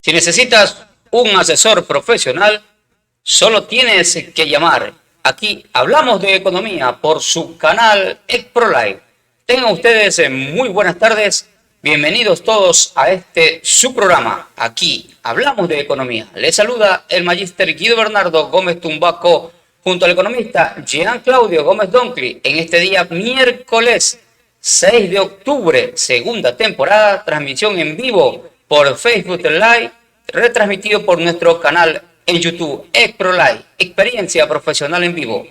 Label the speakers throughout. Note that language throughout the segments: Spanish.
Speaker 1: Si necesitas un asesor profesional, solo tienes que llamar. Aquí hablamos de economía por su canal ECPROLIFE. Tengan ustedes muy buenas tardes. Bienvenidos todos a su programa. Aquí hablamos de economía. Les saluda el magíster Guido Bernardo Gómez Tumbaco junto al economista Jean Claudio Gómez Doncli en este día miércoles 6 de octubre, segunda temporada, transmisión en vivo por Facebook Live, retransmitido por nuestro canal en YouTube, ECPROLIFE, experiencia profesional en vivo.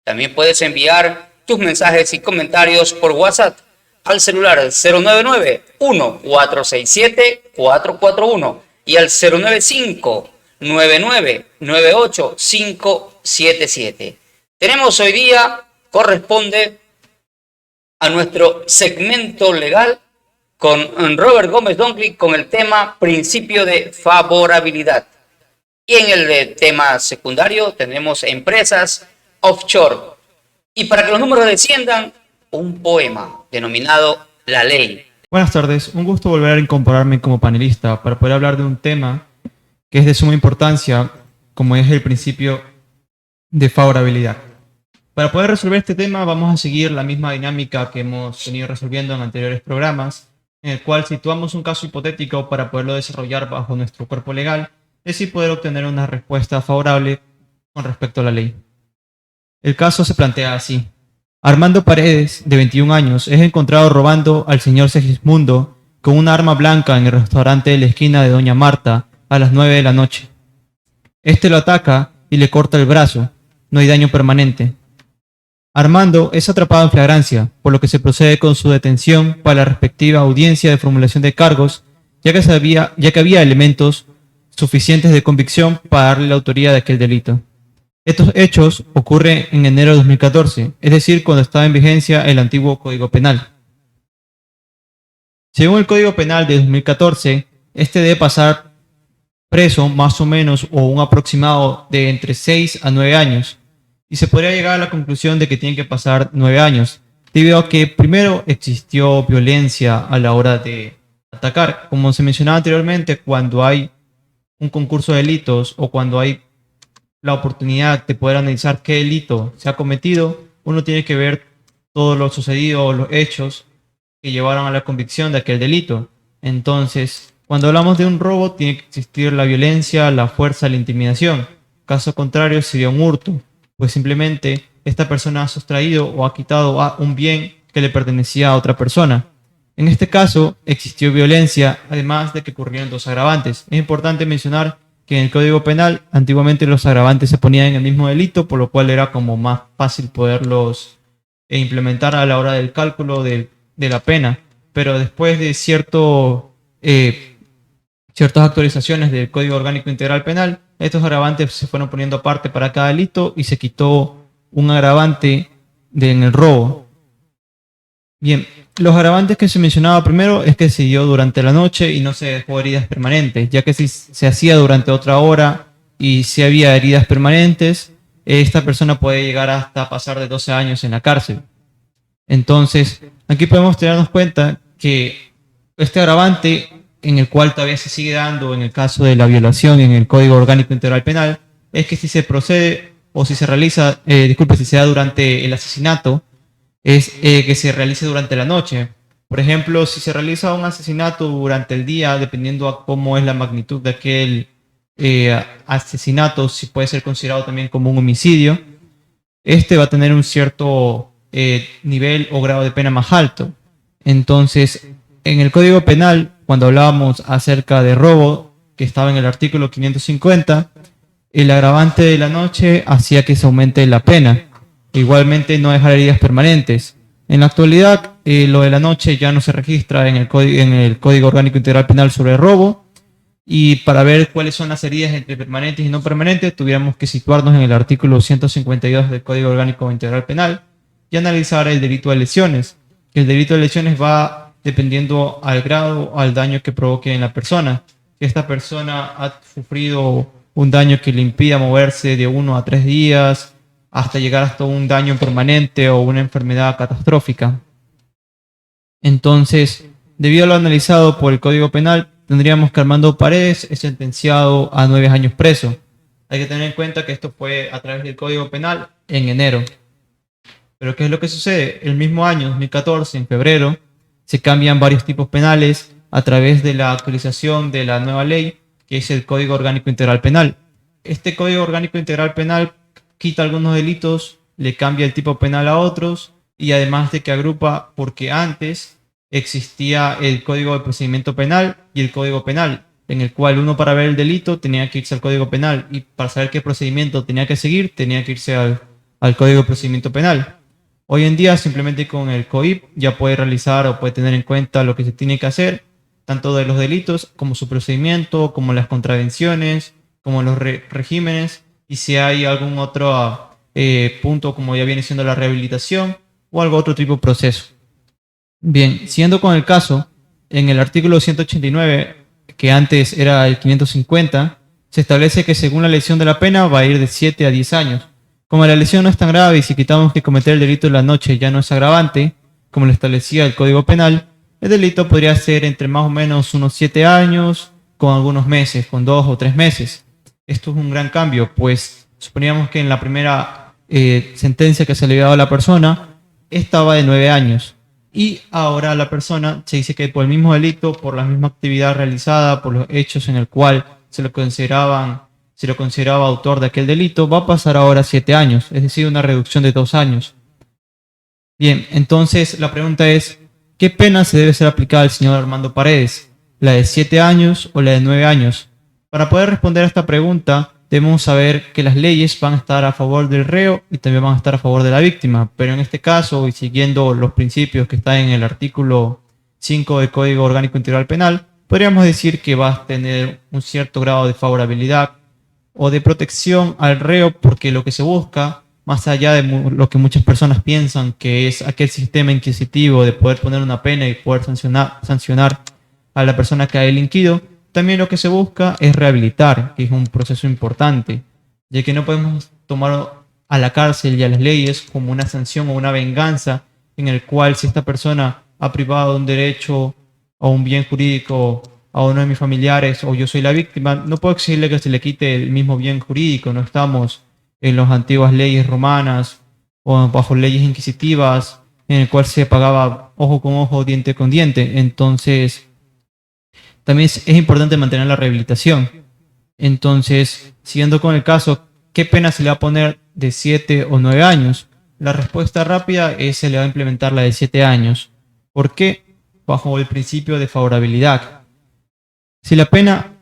Speaker 1: También puedes enviar tus mensajes y comentarios por WhatsApp al celular 099-1467-441 y al 095-9998-577. Tenemos hoy día, corresponde a nuestro segmento legal con Robert Gómez Doncli con el tema principio de favorabilidad. Y en el tema secundario tenemos empresas offshore. Y para que los números desciendan, un poema denominado La Ley.
Speaker 2: Buenas tardes, un gusto volver a incorporarme como panelista para poder hablar de un tema que es de suma importancia, como es el principio de favorabilidad. Para poder resolver este tema vamos a seguir la misma dinámica que hemos venido resolviendo en anteriores programas, en el cual situamos un caso hipotético para poderlo desarrollar bajo nuestro cuerpo legal y así poder obtener una respuesta favorable con respecto a la ley. El caso se plantea así. Armando Paredes, de 21 años, es encontrado robando al señor Segismundo con una arma blanca en el restaurante de la esquina de Doña Marta a las 9 de la noche. Este lo ataca y le corta el brazo. No hay daño permanente. Armando es atrapado en flagrancia, por lo que se procede con su detención para la respectiva audiencia de formulación de cargos, ya que había elementos suficientes de convicción para darle la autoría de aquel delito. Estos hechos ocurren en enero de 2014, es decir, cuando estaba en vigencia el antiguo Código Penal. Según el Código Penal de 2014, este debe pasar preso más o menos o un aproximado de entre 6 a 9 años, y se podría llegar a la conclusión de que tienen que pasar 9 años, debido a que primero existió violencia a la hora de atacar. Como se mencionaba anteriormente, cuando hay un concurso de delitos o cuando hay la oportunidad de poder analizar qué delito se ha cometido, uno tiene que ver todo lo sucedido o los hechos que llevaron a la convicción de aquel delito. Entonces, cuando hablamos de un robo, tiene que existir la violencia, la fuerza, la intimidación. Caso contrario, sería un hurto, pues simplemente esta persona ha sustraído o ha quitado un bien que le pertenecía a otra persona. En este caso, existió violencia, además de que ocurrieron dos agravantes. Es importante mencionar que en el Código Penal, antiguamente los agravantes se ponían en el mismo delito, por lo cual era como más fácil poderlos implementar a la hora del cálculo de la pena. Pero después de ciertas actualizaciones del Código Orgánico Integral Penal, estos agravantes se fueron poniendo aparte para cada delito y se quitó un agravante en el robo. Bien, los agravantes que se mencionaba primero es que se dio durante la noche y no se dejó heridas permanentes, ya que si se hacía durante otra hora y si había heridas permanentes, esta persona puede llegar hasta pasar de 12 años en la cárcel. Entonces, aquí podemos tenernos cuenta que este agravante, en el cual todavía se sigue dando en el caso de la violación en el Código Orgánico Integral Penal, es que si se procede o si se realiza, si se da durante el asesinato, es que se realice durante la noche. Por ejemplo, si se realiza un asesinato durante el día, dependiendo a cómo es la magnitud de aquel asesinato, si puede ser considerado también como un homicidio, este va a tener un cierto nivel o grado de pena más alto. Entonces, en el Código Penal, cuando hablábamos acerca de robo, que estaba en el artículo 550, el agravante de la noche hacía que se aumente la pena. Igualmente no dejar heridas permanentes. En la actualidad, lo de la noche ya no se registra en el Código Orgánico Integral Penal sobre robo. Y para ver cuáles son las heridas entre permanentes y no permanentes, tuviéramos que situarnos en el artículo 152 del Código Orgánico Integral Penal y analizar el delito de lesiones. El delito de lesiones va dependiendo al grado o al daño que provoque en la persona. Si esta persona ha sufrido un daño que le impida moverse de 1 a 3 días, hasta llegar hasta un daño permanente o una enfermedad catastrófica. Entonces, debido a lo analizado por el Código Penal, tendríamos que Armando Paredes es sentenciado a 9 años preso. Hay que tener en cuenta que esto fue a través del Código Penal en enero. Pero ¿qué es lo que sucede? El mismo año, 2014, en febrero, se cambian varios tipos penales a través de la actualización de la nueva ley, que es el Código Orgánico Integral Penal. Este Código Orgánico Integral Penal quita algunos delitos, le cambia el tipo penal a otros, y además de que agrupa, porque antes existía el Código de Procedimiento Penal y el Código Penal, en el cual uno para ver el delito tenía que irse al Código Penal y para saber qué procedimiento tenía que seguir tenía que irse al Código de Procedimiento Penal. Hoy en día simplemente con el COIP ya puede realizar o puede tener en cuenta lo que se tiene que hacer, tanto de los delitos como su procedimiento, como las contravenciones, como los regímenes, y si hay algún otro punto como ya viene siendo la rehabilitación o algún otro tipo de proceso. Bien, siguiendo con el caso, en el artículo 189, que antes era el 550, se establece que según la lesión de la pena va a ir de 7 a 10 años. Como la lesión no es tan grave y si quitamos que cometer el delito en la noche ya no es agravante, como lo establecía el Código Penal, el delito podría ser entre más o menos unos 7 años, con algunos meses, con 2 o 3 meses. Esto es un gran cambio, pues suponíamos que en la primera sentencia que se le había dado a la persona, estaba de 9 años. Y ahora la persona se dice que por el mismo delito, por la misma actividad realizada, por los hechos en el cual se lo consideraba autor de aquel delito, va a pasar ahora 7 años, es decir, una reducción de 2 años. Bien, entonces la pregunta es, ¿qué pena se debe ser aplicada al señor Armando Paredes? ¿La de 7 años o la de 9 años? Para poder responder a esta pregunta, debemos saber que las leyes van a estar a favor del reo y también van a estar a favor de la víctima, pero en este caso, y siguiendo los principios que están en el artículo 5 del Código Orgánico Integral Penal, podríamos decir que va a tener un cierto grado de favorabilidad o de protección al reo, porque lo que se busca, más allá de lo que muchas personas piensan que es aquel sistema inquisitivo de poder poner una pena y poder sancionar a la persona que ha delinquido, también lo que se busca es rehabilitar, que es un proceso importante, ya que no podemos tomar a la cárcel y a las leyes como una sanción o una venganza en el cual si esta persona ha privado de un derecho o un bien jurídico a uno de mis familiares o yo soy la víctima, no puedo exigirle que se le quite el mismo bien jurídico. No estamos en las antiguas leyes romanas o bajo leyes inquisitivas en el cual se pagaba ojo con ojo, diente con diente. Entonces, también es importante mantener la rehabilitación. Entonces, siguiendo con el caso, ¿qué pena se le va a poner de 7 o 9 años? La respuesta rápida es se le va a implementar la de 7 años. ¿Por qué? Bajo el principio de favorabilidad. Si la pena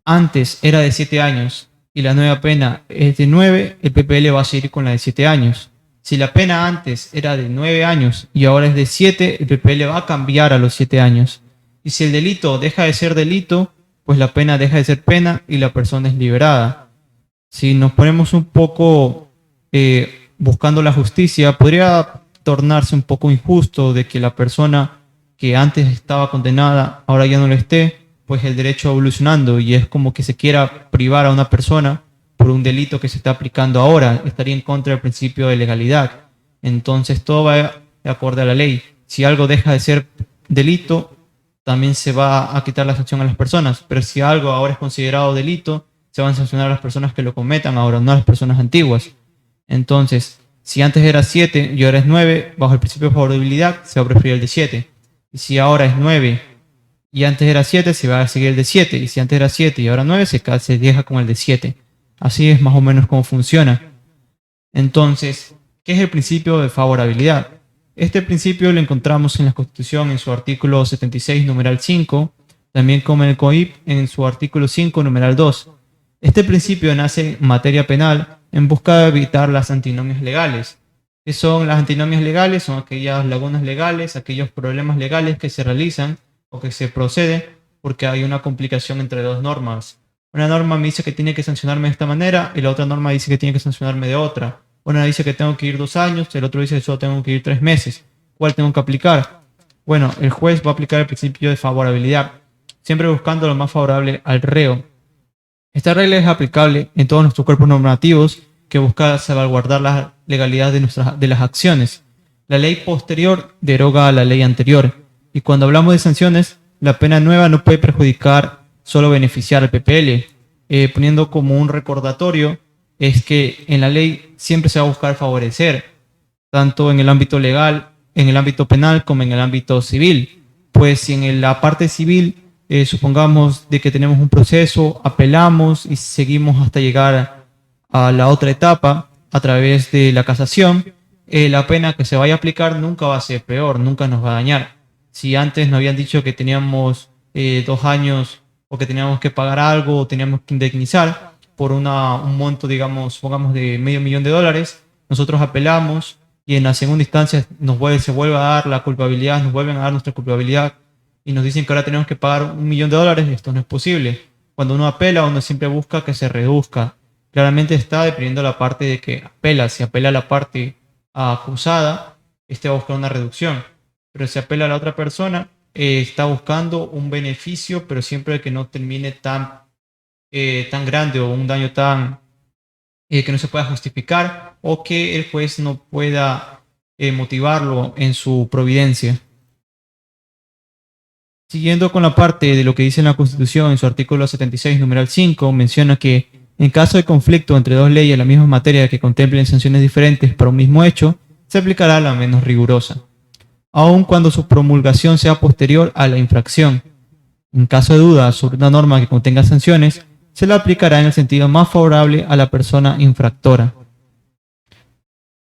Speaker 2: antes era de 7 años y la nueva pena es de 9, el PPL va a seguir con la de 7 años. Si la pena antes era de 9 años y ahora es de 7, el PPL va a cambiar a los 7 años. Y si el delito deja de ser delito, pues la pena deja de ser pena y la persona es liberada. Si nos ponemos un poco buscando la justicia, podría tornarse un poco injusto de que la persona que antes estaba condenada ahora ya no lo esté, pues el derecho va evolucionando y es como que se quiera privar a una persona por un delito que se está aplicando ahora. Estaría en contra del principio de legalidad. Entonces todo va de acuerdo a la ley. Si algo deja de ser delito, también se va a quitar la sanción a las personas, pero si algo ahora es considerado delito, se van a sancionar a las personas que lo cometan ahora, no a las personas antiguas. Entonces, si antes era 7 y ahora es 9, bajo el principio de favorabilidad se va a preferir el de 7. Y si ahora es 9 y antes era 7, se va a seguir el de 7. Y si antes era 7 y ahora 9, se deja con el de 7. Así es más o menos como funciona. Entonces, ¿qué es el principio de favorabilidad? Este principio lo encontramos en la Constitución en su artículo 76, numeral 5, también como en el COIP en su artículo 5, numeral 2. Este principio nace en materia penal en busca de evitar las antinomias legales. ¿Qué son las antinomias legales? Son aquellas lagunas legales, aquellos problemas legales que se realizan o que se procede porque hay una complicación entre dos normas. Una norma me dice que tiene que sancionarme de esta manera y la otra norma dice que tiene que sancionarme de otra. Una dice que tengo que ir 2 años, el otro dice que solo tengo que ir 3 meses. ¿Cuál tengo que aplicar? Bueno, el juez va a aplicar el principio de favorabilidad, siempre buscando lo más favorable al reo. Esta regla es aplicable en todos nuestros cuerpos normativos que busca salvaguardar la legalidad de las acciones. La ley posterior deroga a la ley anterior. Y cuando hablamos de sanciones, la pena nueva no puede perjudicar, solo beneficiar al PPL. Poniendo como un recordatorio, es que en la ley siempre se va a buscar favorecer, tanto en el ámbito legal, en el ámbito penal, como en el ámbito civil. Pues si en la parte civil, supongamos de que tenemos un proceso, apelamos y seguimos hasta llegar a la otra etapa a través de la casación, la pena que se vaya a aplicar nunca va a ser peor, nunca nos va a dañar. Si antes nos habían dicho que teníamos 2 años o que teníamos que pagar algo o teníamos que indemnizar por un monto, digamos, supongamos de $500,000, nosotros apelamos y en la segunda instancia se vuelve a dar la culpabilidad, nos vuelven a dar nuestra culpabilidad y nos dicen que ahora tenemos que pagar $1.000.000. Esto no es posible. Cuando uno apela, uno siempre busca que se reduzca. Claramente está dependiendo de la parte de que apela. Si apela a la parte acusada, va a buscar una reducción. Pero si apela a la otra persona, está buscando un beneficio, pero siempre que no termine tan grande o un daño tan que no se pueda justificar o que el juez no pueda motivarlo en su providencia. Siguiendo con la parte de lo que dice en la Constitución, en su artículo 76, numeral 5, menciona que en caso de conflicto entre dos leyes de la misma materia que contemplen sanciones diferentes para un mismo hecho, se aplicará la menos rigurosa, aun cuando su promulgación sea posterior a la infracción. En caso de duda sobre una norma que contenga sanciones, se la aplicará en el sentido más favorable a la persona infractora.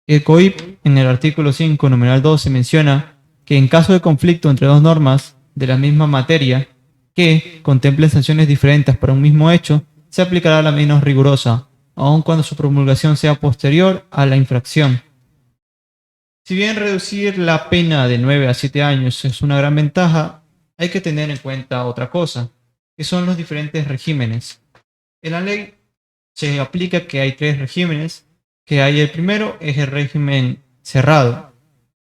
Speaker 2: El COIP, en el artículo 5, numeral 12, menciona que en caso de conflicto entre dos normas de la misma materia que contemplen sanciones diferentes para un mismo hecho, se aplicará la menos rigurosa, aun cuando su promulgación sea posterior a la infracción. Si bien reducir la pena de 9 a 7 años es una gran ventaja, hay que tener en cuenta otra cosa, que son los diferentes regímenes. En la ley se aplica que hay 3 regímenes, que hay el primero es el régimen cerrado,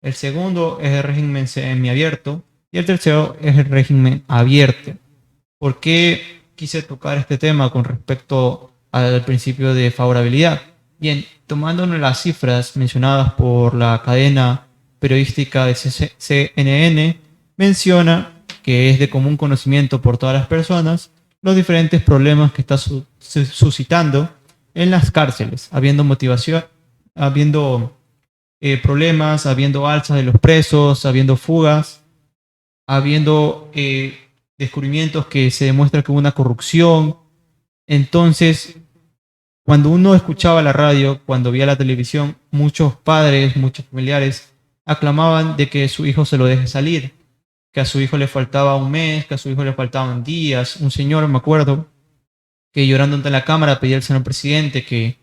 Speaker 2: el segundo es el régimen semiabierto y el tercero es el régimen abierto. ¿Por qué quise tocar este tema con respecto al principio de favorabilidad? Bien, tomándonos las cifras mencionadas por la cadena periodística de CNN, menciona que es de común conocimiento por todas las personas los diferentes problemas que está suscitando en las cárceles, habiendo motivación, habiendo problemas, habiendo alzas de los presos, habiendo fugas, habiendo descubrimientos que se demuestra que hubo una corrupción. Entonces, cuando uno escuchaba la radio, cuando veía la televisión, muchos padres, muchos familiares aclamaban de que su hijo se lo deje salir, que a su hijo le faltaba un mes, que a su hijo le faltaban días. Un señor, me acuerdo, que llorando ante la cámara pedía al señor presidente que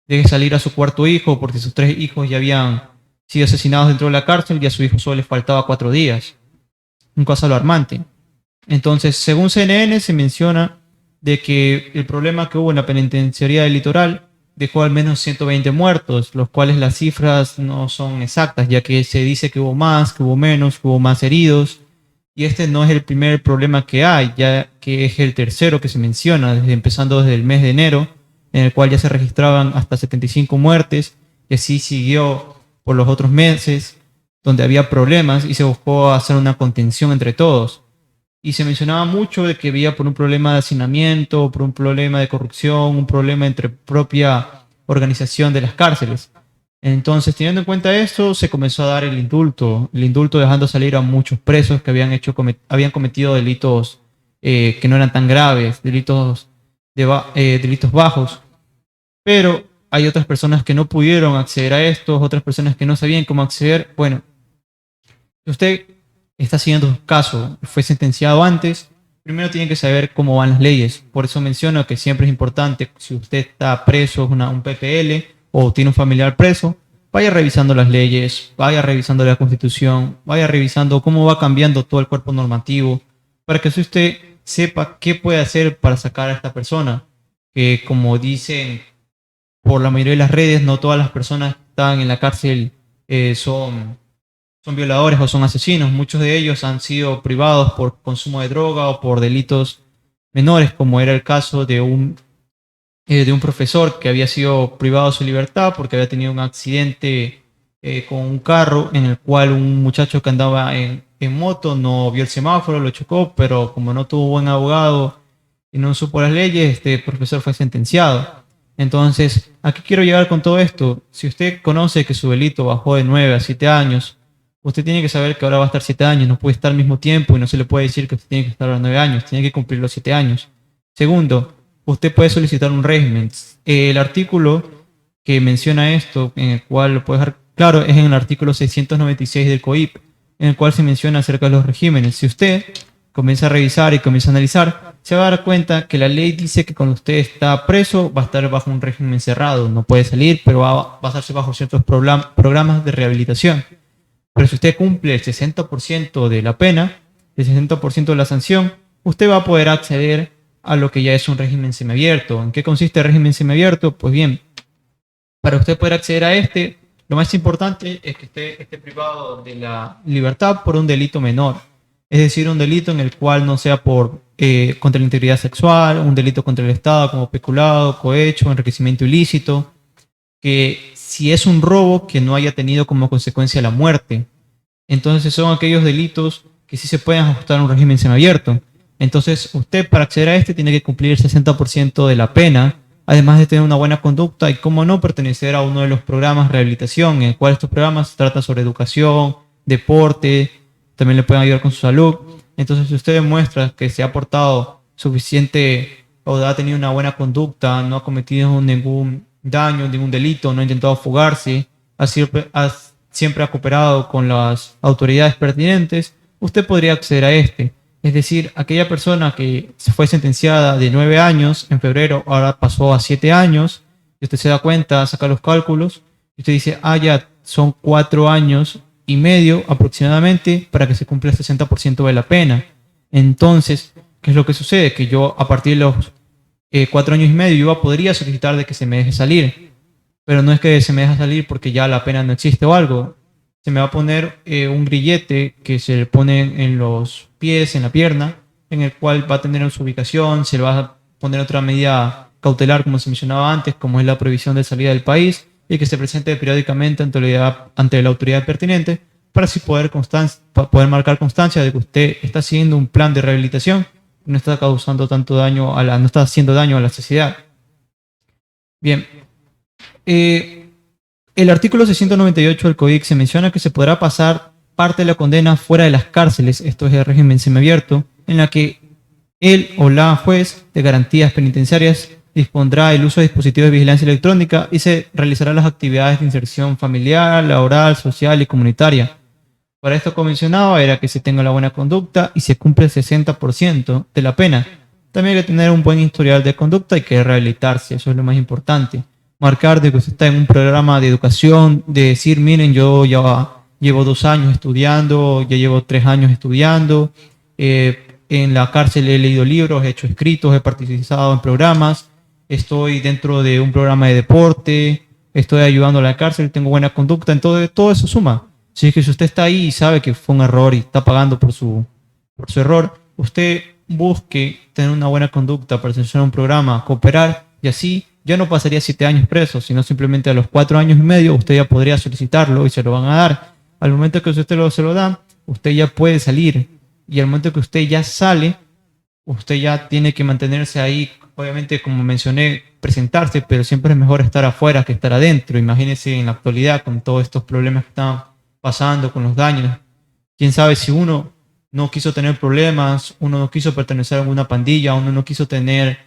Speaker 2: deje salir a su cuarto hijo porque sus 3 hijos ya habían sido asesinados dentro de la cárcel y a su hijo solo le faltaba 4 días. Un caso alarmante. Entonces, según CNN, se menciona de que el problema que hubo en la penitenciaría del Litoral dejó al menos 120 muertos, los cuales las cifras no son exactas, ya que se dice que hubo más, que hubo menos, que hubo más heridos. Y este no es el primer problema que hay, ya que es el tercero que se menciona, empezando desde el mes de enero, en el cual ya se registraban hasta 75 muertes, y así siguió por los otros meses, donde había problemas y se buscó hacer una contención entre todos. Y se mencionaba mucho de que había por un problema de hacinamiento, por un problema de corrupción, un problema entre propia organización de las cárceles. Entonces, teniendo en cuenta esto, se comenzó a dar el indulto dejando salir a muchos presos que habían cometido delitos que no eran tan graves, delitos bajos. Pero hay otras personas que no pudieron acceder a estos, otras personas que no sabían cómo acceder. Bueno, si usted está siguiendo un caso, fue sentenciado antes, primero tiene que saber cómo van las leyes. Por eso menciono que siempre es importante, si usted está preso, un PPL, o tiene un familiar preso, vaya revisando las leyes, vaya revisando la Constitución, vaya revisando cómo va cambiando todo el cuerpo normativo, para que usted sepa qué puede hacer para sacar a esta persona. Que como dicen por la mayoría de las redes, no todas las personas que están en la cárcel son violadores o son asesinos. Muchos de ellos han sido privados por consumo de droga o por delitos menores, como era el caso de un profesor que había sido privado de su libertad porque había tenido un accidente con un carro en el cual un muchacho que andaba en moto no vio el semáforo, lo chocó, pero como no tuvo buen abogado y no supo las leyes, este profesor fue sentenciado. Entonces, ¿a qué quiero llegar con todo esto? Si usted conoce que su delito bajó de 9 a 7 años, usted tiene que saber que ahora va a estar 7 años, no puede estar al mismo tiempo y no se le puede decir que usted tiene que estar a los 9 años, tiene que cumplir los 7 años. Segundo, usted puede solicitar un régimen. El artículo que menciona esto, en el cual lo puedo dejar claro, es en el artículo 696 del COIP, en el cual se menciona acerca de los regímenes. Si usted comienza a revisar y comienza a analizar, se va a dar cuenta que la ley dice que cuando usted está preso va a estar bajo un régimen cerrado, no puede salir, pero va a basarse bajo ciertos programas de rehabilitación. Pero si usted cumple el 60% de la pena, el 60% de la sanción, usted va a poder acceder a lo que ya es un régimen semiabierto. ¿En qué consiste el régimen semiabierto? Pues bien, para usted poder acceder a este, lo más importante es que usted esté privado de la libertad por un delito menor. Es decir, un delito en el cual no sea por contra la integridad sexual, un delito contra el Estado como peculado, cohecho, enriquecimiento ilícito, que si es un robo que no haya tenido como consecuencia la muerte. Entonces son aquellos delitos que sí se pueden ajustar a un régimen semiabierto. Entonces usted para acceder a este tiene que cumplir el 60% de la pena, además de tener una buena conducta y, cómo no, pertenecer a uno de los programas de rehabilitación, en el cual estos programas tratan sobre educación, deporte, también le pueden ayudar con su salud. Entonces, si usted demuestra que se ha portado suficiente o ha tenido una buena conducta, no ha cometido ningún daño, ningún delito, no ha intentado fugarse, siempre ha cooperado con las autoridades pertinentes, usted podría acceder a este. Es decir, aquella persona que se fue sentenciada de 9 años en febrero, ahora pasó a 7 años, y usted se da cuenta, saca los cálculos, y usted dice, ya son 4 años y medio aproximadamente para que se cumpla el 60% de la pena. Entonces, ¿qué es lo que sucede? Que yo a partir de los 4 años y medio yo podría solicitar de que se me deje salir, pero no es que se me deja salir porque ya la pena no existe o algo. Se me va a poner un grillete que se le pone en los pies, en la pierna, en el cual va a tener su ubicación, se le va a poner otra medida cautelar, como se mencionaba antes, como es la prohibición de salida del país, y que se presente periódicamente ante la autoridad pertinente, para así poder marcar constancia de que usted está siguiendo un plan de rehabilitación, no está causando tanto daño no está haciendo daño a la sociedad. Bien. El artículo 698 del Código se menciona que se podrá pasar parte de la condena fuera de las cárceles, esto es el régimen semiabierto, en la que él o la juez de garantías penitenciarias dispondrá el uso de dispositivos de vigilancia electrónica y se realizarán las actividades de inserción familiar, laboral, social y comunitaria. Para esto, como mencionaba, era que se tenga la buena conducta y se cumple el 60% de la pena. También hay que tener un buen historial de conducta y que rehabilitarse, eso es lo más importante. Marcar de que usted está en un programa de educación, de decir, miren, yo ya llevo 2 años estudiando, ya llevo 3 años estudiando, en la cárcel he leído libros, he hecho escritos, he participado en programas, estoy dentro de un programa de deporte, estoy ayudando a la cárcel, tengo buena conducta, entonces todo eso suma. Si es que si usted está ahí y sabe que fue un error y está pagando por su error, usted busque tener una buena conducta, pertenecer a un programa, cooperar, y así ya no pasaría 7 años preso, sino simplemente a los 4 años y medio usted ya podría solicitarlo y se lo van a dar. Al momento que usted se lo da, usted ya puede salir, y al momento que usted ya sale, usted ya tiene que mantenerse ahí, obviamente, como mencioné, presentarse, pero siempre es mejor estar afuera que estar adentro. Imagínese en la actualidad con todos estos problemas que están pasando, con los daños. Quién sabe si uno no quiso tener problemas, uno no quiso pertenecer a alguna pandilla, uno no quiso tener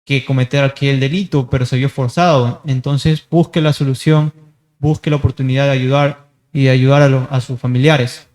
Speaker 2: que cometer aquel delito, pero se vio forzado. Entonces busque la solución, busque la oportunidad de ayudar y de ayudar a sus familiares.